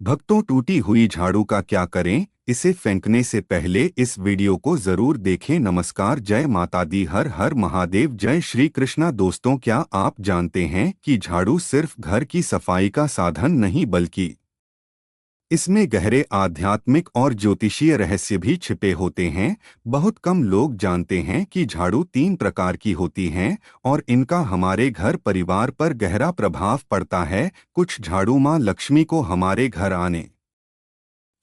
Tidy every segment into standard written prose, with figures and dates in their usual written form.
भक्तों, टूटी हुई झाड़ू का क्या करें? इसे फेंकने से पहले इस वीडियो को जरूर देखें। नमस्कार, जय माता दी, हर हर महादेव, जय श्री कृष्णा। दोस्तों, क्या आप जानते हैं कि झाड़ू सिर्फ घर की सफाई का साधन नहीं बल्कि इसमें गहरे आध्यात्मिक और ज्योतिषीय रहस्य भी छिपे होते हैं। बहुत कम लोग जानते हैं कि झाड़ू 3 प्रकार की होती हैं और इनका हमारे घर परिवार पर गहरा प्रभाव पड़ता है। कुछ झाड़ू माँ लक्ष्मी को हमारे घर आने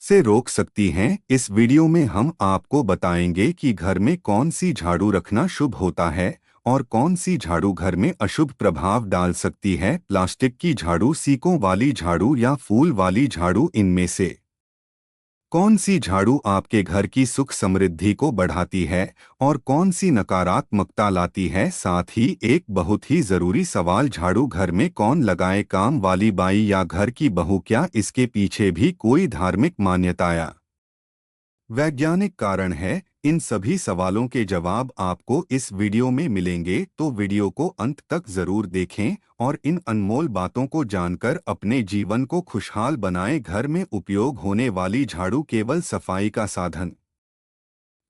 से रोक सकती हैं। इस वीडियो में हम आपको बताएंगे कि घर में कौन सी झाड़ू रखना शुभ होता है और कौन सी झाड़ू घर में अशुभ प्रभाव डाल सकती है। प्लास्टिक की झाड़ू, सीकों वाली झाड़ू या फूल वाली झाड़ू, इनमें से कौन सी झाड़ू आपके घर की सुख समृद्धि को बढ़ाती है और कौन सी नकारात्मकता लाती है? साथ ही एक बहुत ही जरूरी सवाल, झाड़ू घर में कौन लगाए, काम वाली बाई या घर की बहू? क्या इसके पीछे भी कोई धार्मिक मान्यता या वैज्ञानिक कारण है? इन सभी सवालों के जवाब आपको इस वीडियो में मिलेंगे, तो वीडियो को अंत तक जरूर देखें और इन अनमोल बातों को जानकर अपने जीवन को खुशहाल बनाएं। घर में उपयोग होने वाली झाड़ू केवल सफाई का साधन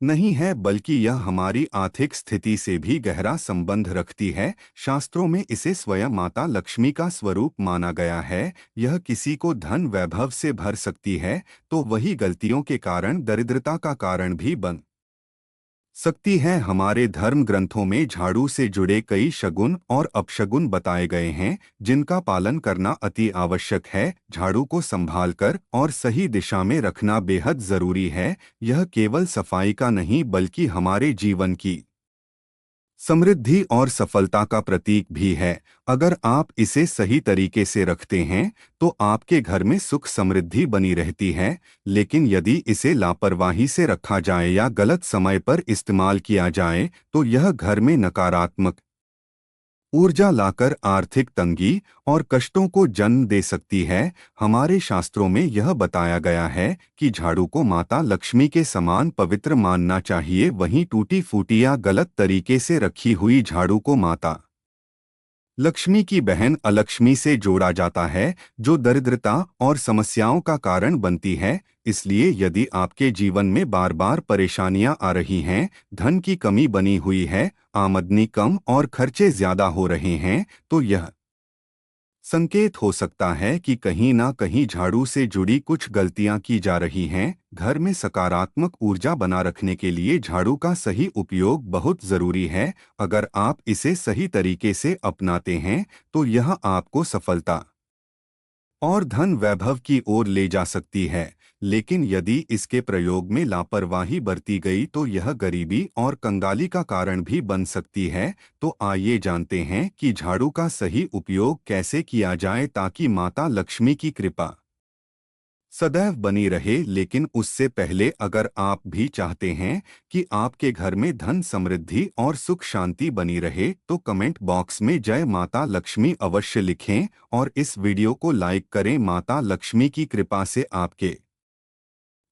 नहीं है बल्कि यह हमारी आर्थिक स्थिति से भी गहरा संबंध रखती है। शास्त्रों में इसे स्वयं माता लक्ष्मी का स्वरूप माना गया है। यह किसी को धन वैभव से भर सकती है तो वही गलतियों के कारण दरिद्रता का कारण भी बन सकती है। हमारे धर्म ग्रंथों में झाड़ू से जुड़े कई शगुन और अपशगुन बताए गए हैं, जिनका पालन करना अति आवश्यक है। झाड़ू को संभालकर और सही दिशा में रखना बेहद जरूरी है। यह केवल सफाई का नहीं बल्कि हमारे जीवन की समृद्धि और सफलता का प्रतीक भी है। अगर आप इसे सही तरीके से रखते हैं तो आपके घर में सुख समृद्धि बनी रहती है। लेकिन यदि इसे लापरवाही से रखा जाए या गलत समय पर इस्तेमाल किया जाए तो यह घर में नकारात्मक ऊर्जा लाकर आर्थिक तंगी और कष्टों को जन्म दे सकती है। हमारे शास्त्रों में यह बताया गया है कि झाड़ू को माता लक्ष्मी के समान पवित्र मानना चाहिए। वहीं टूटी फूटी या गलत तरीके से रखी हुई झाड़ू को माता लक्ष्मी की बहन अलक्ष्मी से जोड़ा जाता है, जो दरिद्रता और समस्याओं का कारण बनती है। इसलिए यदि आपके जीवन में बार बार परेशानियां आ रही हैं, धन की कमी बनी हुई है, आमदनी कम और खर्चे ज्यादा हो रहे हैं, तो यह संकेत हो सकता है कि कहीं ना कहीं झाड़ू से जुड़ी कुछ गलतियां की जा रही हैं। घर में सकारात्मक ऊर्जा बना रखने के लिए झाड़ू का सही उपयोग बहुत जरूरी है। अगर आप इसे सही तरीके से अपनाते हैं तो यह आपको सफलता और धन वैभव की ओर ले जा सकती है। लेकिन यदि इसके प्रयोग में लापरवाही बरती गई तो यह गरीबी और कंगाली का कारण भी बन सकती है। तो आइए जानते हैं कि झाड़ू का सही उपयोग कैसे किया जाए ताकि माता लक्ष्मी की कृपा सदैव बनी रहे। लेकिन उससे पहले, अगर आप भी चाहते हैं कि आपके घर में धन समृद्धि और सुख शांति बनी रहे तो कमेंट बॉक्स में जय माता लक्ष्मी अवश्य लिखें और इस वीडियो को लाइक करें। माता लक्ष्मी की कृपा से आपके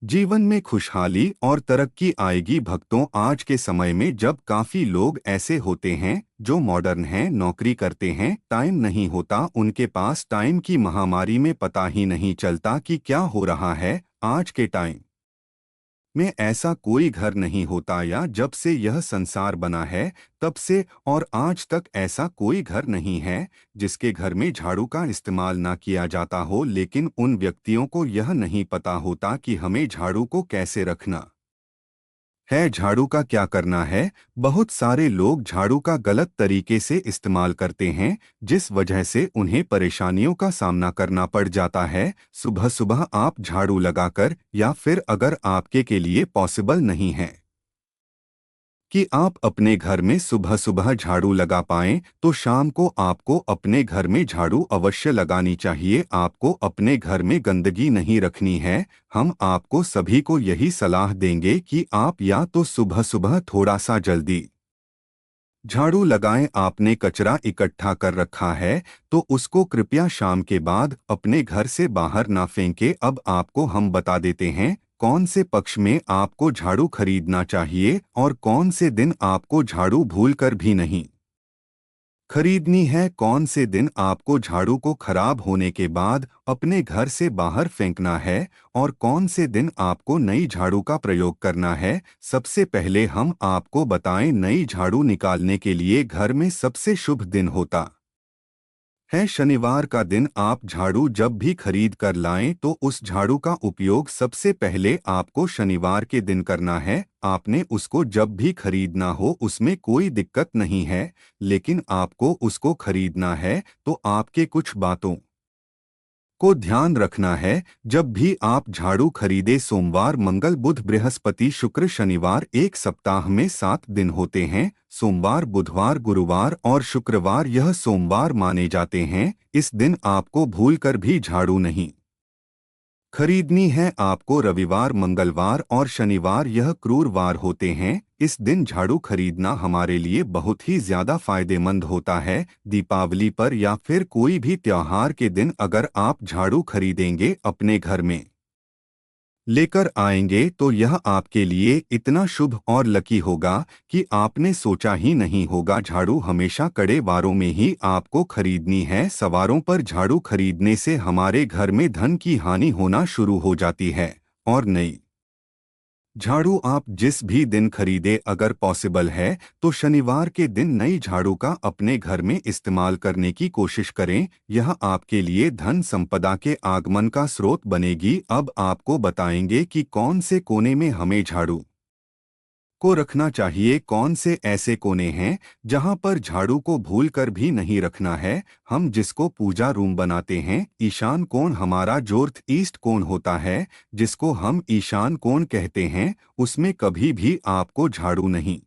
जीवन में खुशहाली और तरक्की आएगी। भक्तों, आज के समय में जब काफी लोग ऐसे होते हैं जो मॉडर्न हैं, नौकरी करते हैं, टाइम नहीं होता उनके पास, टाइम की महामारी में पता ही नहीं चलता कि क्या हो रहा है। आज के टाइम में ऐसा कोई घर नहीं होता, या जब से यह संसार बना है तब से और आज तक ऐसा कोई घर नहीं है जिसके घर में झाड़ू का इस्तेमाल ना किया जाता हो। लेकिन उन व्यक्तियों को यह नहीं पता होता कि हमें झाड़ू को कैसे रखना है, झाड़ू का क्या करना है। बहुत सारे लोग झाड़ू का गलत तरीके से इस्तेमाल करते हैं, जिस वजह से उन्हें परेशानियों का सामना करना पड़ जाता है। सुबह सुबह आप झाड़ू लगाकर, या फिर अगर आपके के लिए पॉसिबल नहीं है कि आप अपने घर में सुबह सुबह झाड़ू लगा पाएं, तो शाम को आपको अपने घर में झाड़ू अवश्य लगानी चाहिए। आपको अपने घर में गंदगी नहीं रखनी है। हम आपको सभी को यही सलाह देंगे कि आप या तो सुबह सुबह थोड़ा सा जल्दी झाड़ू लगाएं। आपने कचरा इकट्ठा कर रखा है तो उसको कृपया शाम के बाद अपने घर से बाहर ना फेंके। अब आपको हम बता देते हैं कौन से पक्ष में आपको झाड़ू खरीदना चाहिए और कौन से दिन आपको झाड़ू भूलकर भी नहीं खरीदनी है। कौन से दिन आपको झाड़ू को खराब होने के बाद अपने घर से बाहर फेंकना है और कौन से दिन आपको नई झाड़ू का प्रयोग करना है। सबसे पहले हम आपको बताएं, नई झाड़ू निकालने के लिए घर में सबसे शुभ दिन होता है शनिवार का दिन। आप झाड़ू जब भी खरीद कर लाएं तो उस झाड़ू का उपयोग सबसे पहले आपको शनिवार के दिन करना है। आपने उसको जब भी खरीदना हो उसमें कोई दिक्कत नहीं है, लेकिन आपको उसको खरीदना है तो आपके कुछ बातों को ध्यान रखना है। जब भी आप झाड़ू खरीदे, सोमवार, मंगल, बुध, बृहस्पति, शुक्र, शनिवार एक सप्ताह में 7 दिन होते हैं। सोमवार, बुधवार, गुरुवार और शुक्रवार यह सोमवार माने जाते हैं। इस दिन आपको भूलकर भी झाड़ू नहीं खरीदनी है। आपको रविवार, मंगलवार और शनिवार यह क्रूरवार होते हैं। इस दिन झाड़ू खरीदना हमारे लिए बहुत ही ज्यादा फायदेमंद होता है। दीपावली पर या फिर कोई भी त्योहार के दिन अगर आप झाड़ू खरीदेंगे, अपने घर में लेकर आएंगे तो यह आपके लिए इतना शुभ और लकी होगा कि आपने सोचा ही नहीं होगा। झाड़ू हमेशा कड़े वारों में ही आपको खरीदनी है। सवारों पर झाड़ू खरीदने से हमारे घर में धन की हानि होना शुरू हो जाती है। और नई झाड़ू आप जिस भी दिन खरीदे, अगर पॉसिबल है तो शनिवार के दिन नई झाड़ू का अपने घर में इस्तेमाल करने की कोशिश करें। यह आपके लिए धन संपदा के आगमन का स्रोत बनेगी। अब आपको बताएंगे कि कौन से कोने में हमें झाड़ू को रखना चाहिए। कौन से ऐसे कोने हैं जहां पर झाड़ू को भूल कर भी नहीं रखना है। हम जिसको पूजा रूम बनाते हैं, ईशान कोण हमारा नॉर्थ ईस्ट कोण होता है, जिसको हम ईशान कोण कहते हैं, उसमें कभी भी आपको झाड़ू नहीं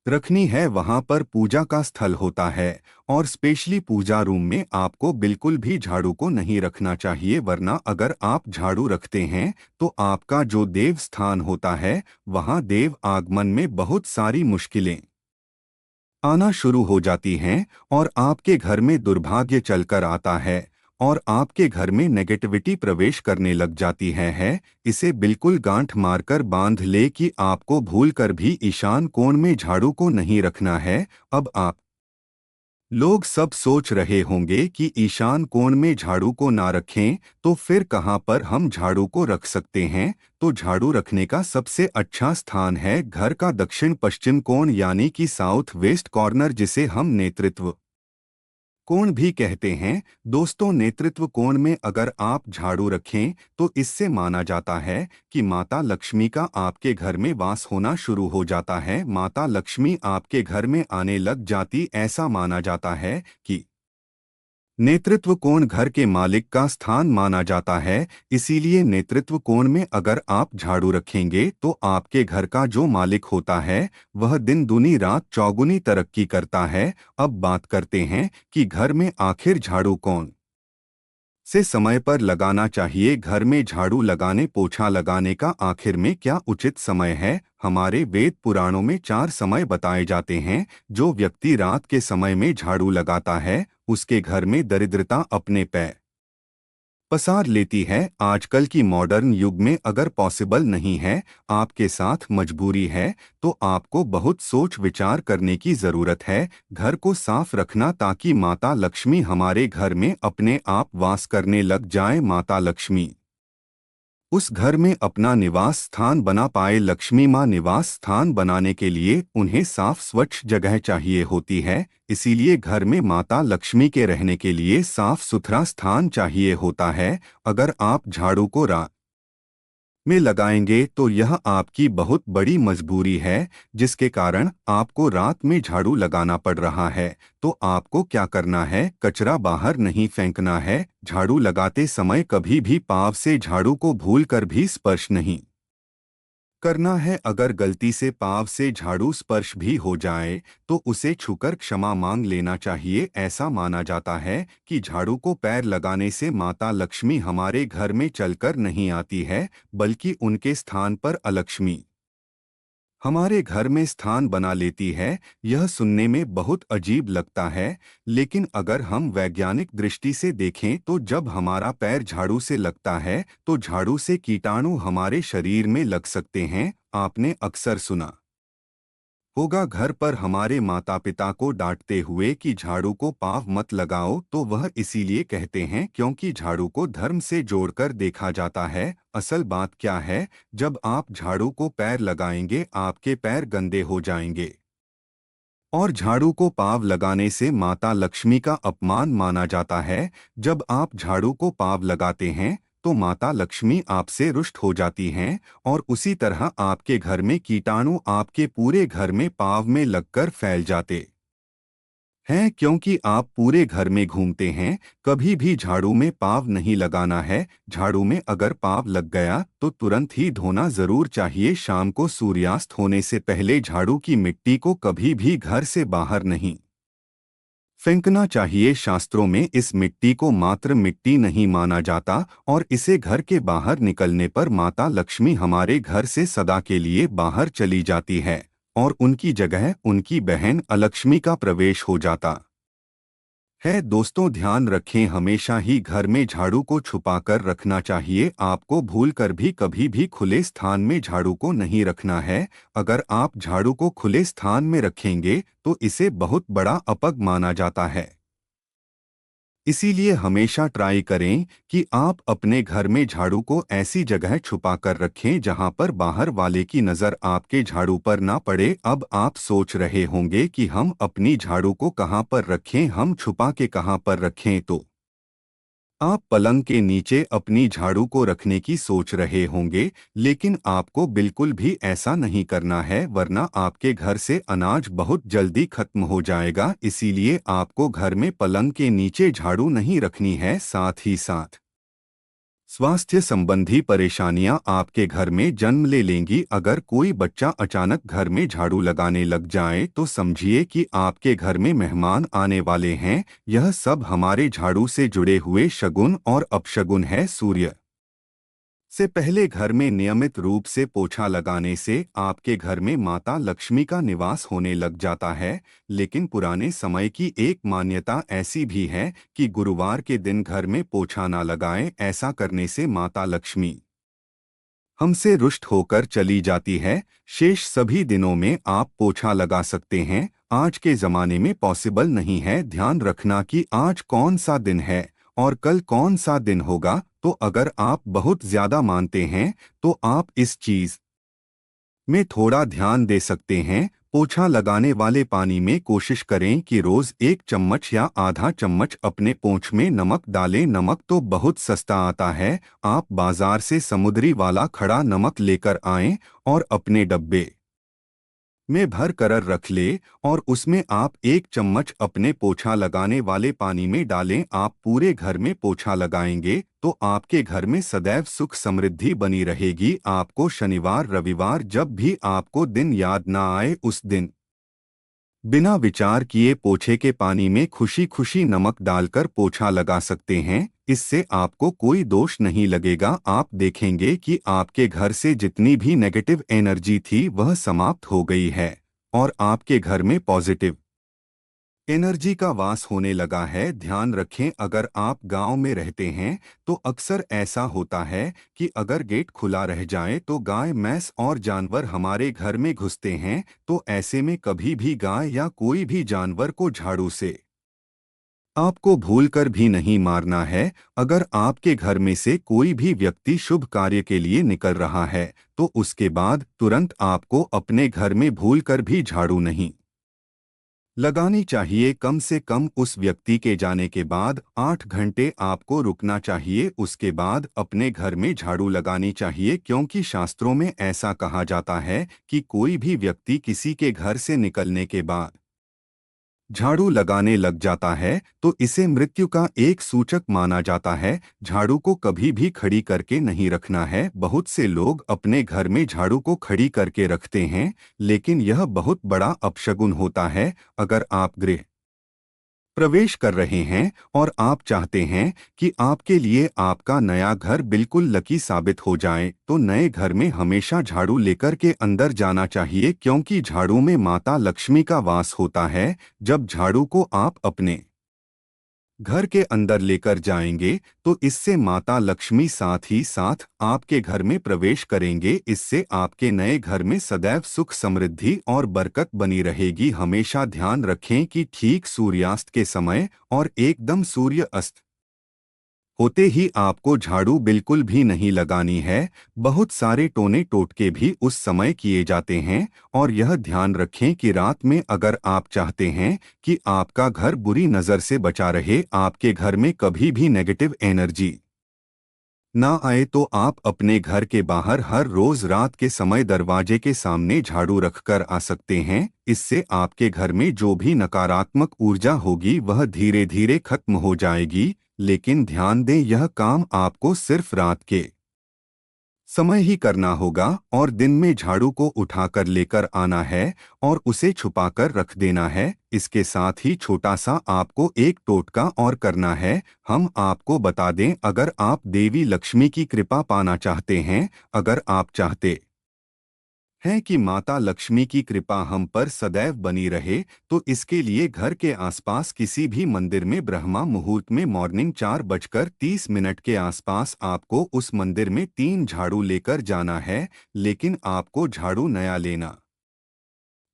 रखनी है। वहां पर पूजा का स्थल होता है और स्पेशली पूजा रूम में आपको बिल्कुल भी झाड़ू को नहीं रखना चाहिए, वरना अगर आप झाड़ू रखते हैं तो आपका जो देव स्थान होता है वहां देव आगमन में बहुत सारी मुश्किलें आना शुरू हो जाती हैं और आपके घर में दुर्भाग्य चलकर आता है और आपके घर में नेगेटिविटी प्रवेश करने लग जाती है। इसे बिल्कुल गांठ मारकर बांध ले कि आपको भूलकर भी ईशान कोण में झाड़ू को नहीं रखना है। अब आप लोग सब सोच रहे होंगे कि ईशान कोण में झाड़ू को ना रखें तो फिर कहाँ पर हम झाड़ू को रख सकते हैं। तो झाड़ू रखने का सबसे अच्छा स्थान है घर का दक्षिण पश्चिम कोण, यानी कि साउथ वेस्ट कॉर्नर, जिसे हम नेतृत्व कोण भी कहते हैं। दोस्तों, नेतृत्व कोण में अगर आप झाड़ू रखें तो इससे माना जाता है कि माता लक्ष्मी का आपके घर में वास होना शुरू हो जाता है। माता लक्ष्मी आपके घर में आने लग जाती, ऐसा माना जाता है कि नेतृत्व कोण घर के मालिक का स्थान माना जाता है। इसीलिए नेतृत्व कोण में अगर आप झाड़ू रखेंगे तो आपके घर का जो मालिक होता है वह दिन दूनी रात चौगुनी तरक्की करता है। अब बात करते हैं कि घर में आखिर झाड़ू कौन से समय पर लगाना चाहिए। घर में झाड़ू लगाने, पोछा लगाने का आखिर में क्या उचित समय है। हमारे वेद पुराणों में 4 समय बताए जाते हैं। जो व्यक्ति रात के समय में झाड़ू लगाता है उसके घर में दरिद्रता अपने पैर पसार लेती है। आजकल की मॉडर्न युग में अगर पॉसिबल नहीं है, आपके साथ मजबूरी है, तो आपको बहुत सोच विचार करने की जरूरत है। घर को साफ रखना ताकि माता लक्ष्मी हमारे घर में अपने आप वास करने लग जाए। माता लक्ष्मी उस घर में अपना निवास स्थान बना पाए। लक्ष्मी माँ निवास स्थान बनाने के लिए उन्हें साफ स्वच्छ जगह चाहिए होती है। इसीलिए घर में माता लक्ष्मी के रहने के लिए साफ सुथरा स्थान चाहिए होता है। अगर आप झाड़ू को रात में लगाएंगे तो यह आपकी बहुत बड़ी मजबूरी है, जिसके कारण आपको रात में झाड़ू लगाना पड़ रहा है। तो आपको क्या करना है, कचरा बाहर नहीं फेंकना है। झाड़ू लगाते समय कभी भी पाँव से झाड़ू को भूलकर भी स्पर्श नहीं करना है। अगर गलती से पाँव से झाड़ू स्पर्श भी हो जाए तो उसे छूकर क्षमा मांग लेना चाहिए। ऐसा माना जाता है कि झाड़ू को पैर लगाने से माता लक्ष्मी हमारे घर में चलकर नहीं आती है, बल्कि उनके स्थान पर अलक्ष्मी हमारे घर में स्थान बना लेती है। यह सुनने में बहुत अजीब लगता है, लेकिन अगर हम वैज्ञानिक दृष्टि से देखें तो जब हमारा पैर झाड़ू से लगता है तो झाड़ू से कीटाणु हमारे शरीर में लग सकते हैं। आपने अक्सर सुना होगा घर पर हमारे माता पिता को डांटते हुए कि झाड़ू को पाँव मत लगाओ, तो वह इसीलिए कहते हैं क्योंकि झाड़ू को धर्म से जोड़कर देखा जाता है। असल बात क्या है, जब आप झाड़ू को पैर लगाएंगे आपके पैर गंदे हो जाएंगे और झाड़ू को पाँव लगाने से माता लक्ष्मी का अपमान माना जाता है। जब आप झाड़ू को पाँव लगाते हैं तो माता लक्ष्मी आपसे रुष्ट हो जाती हैं और उसी तरह आपके घर में कीटाणु आपके पूरे घर में पाँव में लगकर फैल जाते हैं, क्योंकि आप पूरे घर में घूमते हैं। कभी भी झाड़ू में पाँव नहीं लगाना है। झाड़ू में अगर पाँव लग गया तो तुरंत ही धोना जरूर चाहिए। शाम को सूर्यास्त होने से पहले झाड़ू की मिट्टी को कभी भी घर से बाहर नहीं फेंकना चाहिए। शास्त्रों में इस मिट्टी को मात्र मिट्टी नहीं माना जाता और इसे घर के बाहर निकलने पर माता लक्ष्मी हमारे घर से सदा के लिए बाहर चली जाती है और उनकी जगह उनकी बहन अलक्ष्मी का प्रवेश हो जाता है। दोस्तों ध्यान रखें, हमेशा ही घर में झाड़ू को छुपाकर रखना चाहिए। आपको भूलकर भी कभी भी खुले स्थान में झाड़ू को नहीं रखना है। अगर आप झाड़ू को खुले स्थान में रखेंगे तो इसे बहुत बड़ा अपग माना जाता है। इसीलिए हमेशा ट्राई करें कि आप अपने घर में झाड़ू को ऐसी जगह छुपा कर रखें जहां पर बाहर वाले की नज़र आपके झाड़ू पर ना पड़े। अब आप सोच रहे होंगे कि हम अपनी झाड़ू को कहां पर रखें, हम छुपा के कहां पर रखें। तो आप पलंग के नीचे अपनी झाड़ू को रखने की सोच रहे होंगे, लेकिन आपको बिल्कुल भी ऐसा नहीं करना है, वरना आपके घर से अनाज बहुत जल्दी खत्म हो जाएगा। इसीलिए आपको घर में पलंग के नीचे झाड़ू नहीं रखनी है। साथ ही साथ स्वास्थ्य संबंधी परेशानियां आपके घर में जन्म ले लेंगी। अगर कोई बच्चा अचानक घर में झाड़ू लगाने लग जाए तो समझिए कि आपके घर में मेहमान आने वाले हैं। यह सब हमारे झाड़ू से जुड़े हुए शगुन और अपशगुन है। सूर्य से पहले घर में नियमित रूप से पोछा लगाने से आपके घर में माता लक्ष्मी का निवास होने लग जाता है। लेकिन पुराने समय की एक मान्यता ऐसी भी है कि गुरुवार के दिन घर में पोछा ना लगाएं। ऐसा करने से माता लक्ष्मी हमसे रुष्ट होकर चली जाती है। शेष सभी दिनों में आप पोछा लगा सकते हैं। आज के ज़माने में पॉसिबल नहीं है। ध्यान रखना कि आज कौन सा दिन है और कल कौन सा दिन होगा। तो अगर आप बहुत ज़्यादा मानते हैं तो आप इस चीज़ में थोड़ा ध्यान दे सकते हैं। पोछा लगाने वाले पानी में कोशिश करें कि रोज़ 1 चम्मच या आधा चम्मच अपने पोंछ में नमक डालें। नमक तो बहुत सस्ता आता है। आप बाजार से समुद्री वाला खड़ा नमक लेकर आएं और अपने डब्बे में भर कर रख ले और उसमें आप 1 चम्मच अपने पोछा लगाने वाले पानी में डालें। आप पूरे घर में पोछा लगाएंगे तो आपके घर में सदैव सुख समृद्धि बनी रहेगी। आपको शनिवार रविवार जब भी आपको दिन याद ना आए उस दिन बिना विचार किए पोछे के पानी में खुशी खुशी नमक डालकर पोछा लगा सकते हैं। इससे आपको कोई दोष नहीं लगेगा। आप देखेंगे कि आपके घर से जितनी भी नेगेटिव एनर्जी थी वह समाप्त हो गई है और आपके घर में पॉजिटिव एनर्जी का वास होने लगा है। ध्यान रखें, अगर आप गांव में रहते हैं तो अक्सर ऐसा होता है कि अगर गेट खुला रह जाए तो गाय भैंस और जानवर हमारे घर में घुसते हैं। तो ऐसे में कभी भी गाय या कोई भी जानवर को झाड़ू से आपको भूलकर भी नहीं मारना है। अगर आपके घर में से कोई भी व्यक्ति शुभ कार्य के लिए निकल रहा है तो उसके बाद तुरंत आपको अपने घर में भूलकर भी झाड़ू नहीं लगानी चाहिए। कम से कम उस व्यक्ति के जाने के बाद 8 घंटे आपको रुकना चाहिए। उसके बाद अपने घर में झाड़ू लगानी चाहिए, क्योंकि शास्त्रों में ऐसा कहा जाता है कि कोई भी व्यक्ति किसी के घर से निकलने के बाद झाड़ू लगाने लग जाता है तो इसे मृत्यु का एक सूचक माना जाता है। झाड़ू को कभी भी खड़ी करके नहीं रखना है। बहुत से लोग अपने घर में झाड़ू को खड़ी करके रखते हैं, लेकिन यह बहुत बड़ा अपशगुन होता है। अगर आप गृह प्रवेश कर रहे हैं और आप चाहते हैं कि आपके लिए आपका नया घर बिल्कुल लकी साबित हो जाए तो नए घर में हमेशा झाड़ू लेकर के अंदर जाना चाहिए, क्योंकि झाड़ू में माता लक्ष्मी का वास होता है। जब झाड़ू को आप अपने घर के अंदर लेकर जाएंगे तो इससे माता लक्ष्मी साथ ही साथ आपके घर में प्रवेश करेंगे। इससे आपके नए घर में सदैव सुख समृद्धि और बरकत बनी रहेगी। हमेशा ध्यान रखें कि ठीक सूर्यास्त के समय और एकदम सूर्य अस्त होते ही आपको झाड़ू बिल्कुल भी नहीं लगानी है। बहुत सारे टोने टोटके भी उस समय किए जाते हैं। और यह ध्यान रखें कि रात में अगर आप चाहते हैं कि आपका घर बुरी नज़र से बचा रहे, आपके घर में कभी भी नेगेटिव एनर्जी ना आए, तो आप अपने घर के बाहर हर रोज रात के समय दरवाजे के सामने झाड़ू रखकर आ सकते हैं। इससे आपके घर में जो भी नकारात्मक ऊर्जा होगी वह धीरे धीरे खत्म हो जाएगी। लेकिन ध्यान दें, यह काम आपको सिर्फ रात के समय ही करना होगा और दिन में झाड़ू को उठाकर लेकर आना है और उसे छुपाकर रख देना है। इसके साथ ही छोटा सा आपको एक टोटका और करना है। हम आपको बता दें, अगर आप देवी लक्ष्मी की कृपा पाना चाहते हैं, अगर आप चाहते हैं कि माता लक्ष्मी की कृपा हम पर सदैव बनी रहे, तो इसके लिए घर के आसपास किसी भी मंदिर में ब्रह्मा मुहूर्त में मॉर्निंग 4:30 के आसपास आपको उस मंदिर में 3 झाड़ू लेकर जाना है। लेकिन आपको झाड़ू नया लेना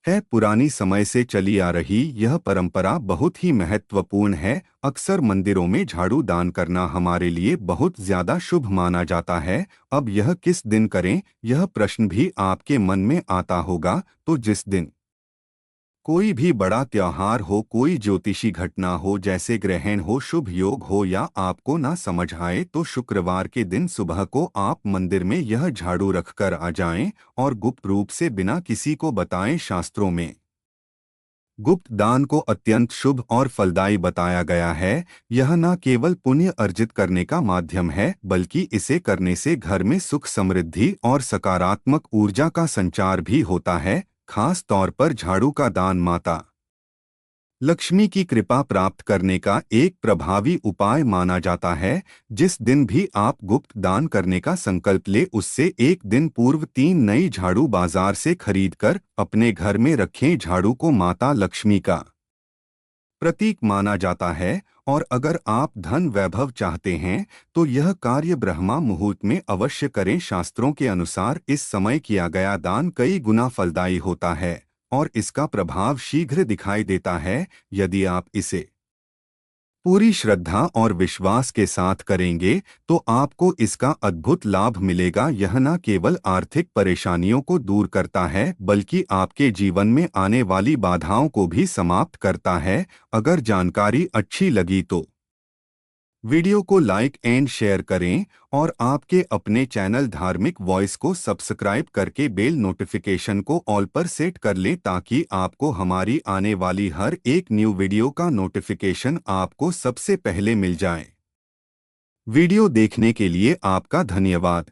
है। पुरानी समय से चली आ रही यह परंपरा बहुत ही महत्वपूर्ण है। अक्सर मंदिरों में झाड़ू दान करना हमारे लिए बहुत ज्यादा शुभ माना जाता है। अब यह किस दिन करें, यह प्रश्न भी आपके मन में आता होगा। तो जिस दिन कोई भी बड़ा त्योहार हो, कोई ज्योतिषी घटना हो, जैसे ग्रहण हो, शुभ योग हो, या आपको ना समझ आए, तो शुक्रवार के दिन सुबह को आप मंदिर में यह झाड़ू रखकर आ जाएं और गुप्त रूप से बिना किसी को बताएं। शास्त्रों में गुप्त दान को अत्यंत शुभ और फलदायी बताया गया है। यह न केवल पुण्य अर्जित करने का माध्यम है, बल्कि इसे करने से घर में सुख समृद्धि और सकारात्मक ऊर्जा का संचार भी होता है। खास तौर पर झाड़ू का दान माता लक्ष्मी की कृपा प्राप्त करने का एक प्रभावी उपाय माना जाता है। जिस दिन भी आप गुप्त दान करने का संकल्प ले, उससे एक दिन पूर्व 3 नई झाड़ू बाजार से खरीदकर अपने घर में रखें। झाड़ू को माता लक्ष्मी का प्रतीक माना जाता है और अगर आप धन वैभव चाहते हैं तो यह कार्य ब्रह्मा मुहूर्त में अवश्य करें। शास्त्रों के अनुसार इस समय किया गया दान कई गुना फलदायी होता है और इसका प्रभाव शीघ्र दिखाई देता है। यदि आप इसे पूरी श्रद्धा और विश्वास के साथ करेंगे तो आपको इसका अद्भुत लाभ मिलेगा। यह न केवल आर्थिक परेशानियों को दूर करता है, बल्कि आपके जीवन में आने वाली बाधाओं को भी समाप्त करता है। अगर जानकारी अच्छी लगी तो वीडियो को लाइक एंड शेयर करें और आपके अपने चैनल धार्मिक वॉइस को सब्सक्राइब करके बेल नोटिफिकेशन को ऑल पर सेट कर लें, ताकि आपको हमारी आने वाली हर एक न्यू वीडियो का नोटिफिकेशन आपको सबसे पहले मिल जाए। वीडियो देखने के लिए आपका धन्यवाद।